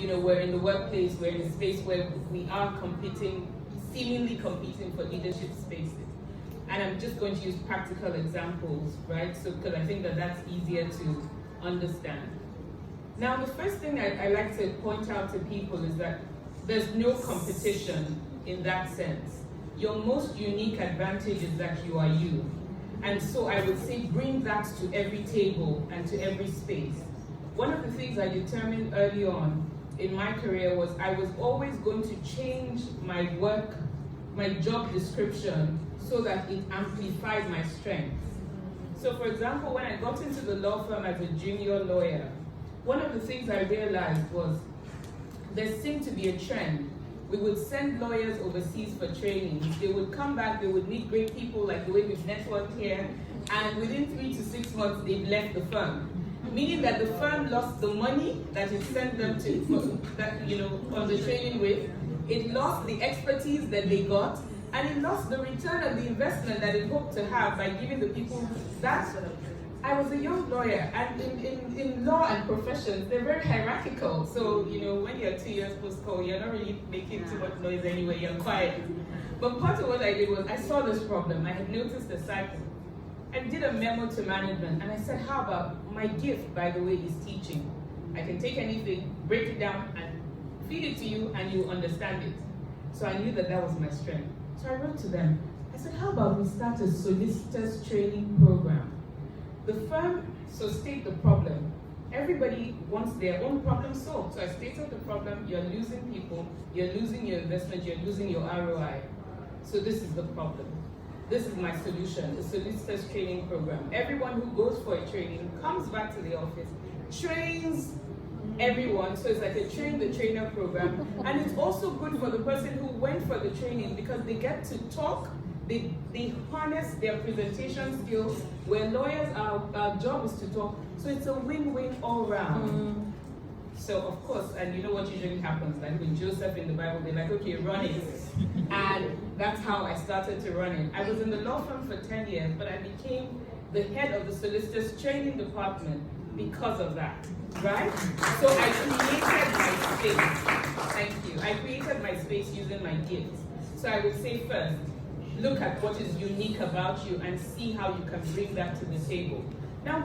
We're in the workplace, we're in a space where we are seemingly competing for leadership spaces. And I'm just going to use practical examples, right? So, because I think that that's easier to understand. Now, the first thing I like to point out to people is that there's no competition in that sense. Your most unique advantage is that you are you. And so I would say bring that to every table and to every space. One of the things I determined early on in my career was I was always going to change my job description so that it amplified my strengths. So for example, when I got into the law firm as a junior lawyer, one of the things I realized was there seemed to be a trend. We would send lawyers overseas for training. They would come back, they would meet great people like the way we've networked here, and within 3 to 6 months, they'd left the firm. Meaning that the firm lost the money that it sent them on the training with, it lost the expertise that they got, and it lost the return of the investment that it hoped to have by giving the people that. I was a young lawyer, and in law and professions, they're very hierarchical. So, when you're 2 years post-call, you're not really making too much noise anyway, you're quiet. But part of what I did was, I saw this problem, I had noticed the cycle. I did a memo to management, and I said, how about my gift, by the way, is teaching. I can take anything, break it down, and feed it to you, and you understand it. So I knew that was my strength. So I wrote to them. I said, how about we start a solicitors training program? The firm, state the problem. Everybody wants their own problem solved. So I stated the problem, you're losing people, you're losing your investment, you're losing your ROI. So this is the problem. This is my solution, the solicitors training program. Everyone who goes for a training comes back to the office, trains everyone, so it's like a train the trainer program. And it's also good for the person who went for the training because they get to talk, they harness their presentation skills, where lawyers, our job is to talk. So it's a win-win all round. So of course, and you know what usually happens, like with Joseph in the Bible, they're like, okay, run it. And that's how I started to run it. I was in the law firm for 10 years, but I became the head of the solicitors training department because of that, right? So I created my space. Thank you. I created my space using my gifts. So I would say first, look at what is unique about you and see how you can bring that to the table. Now,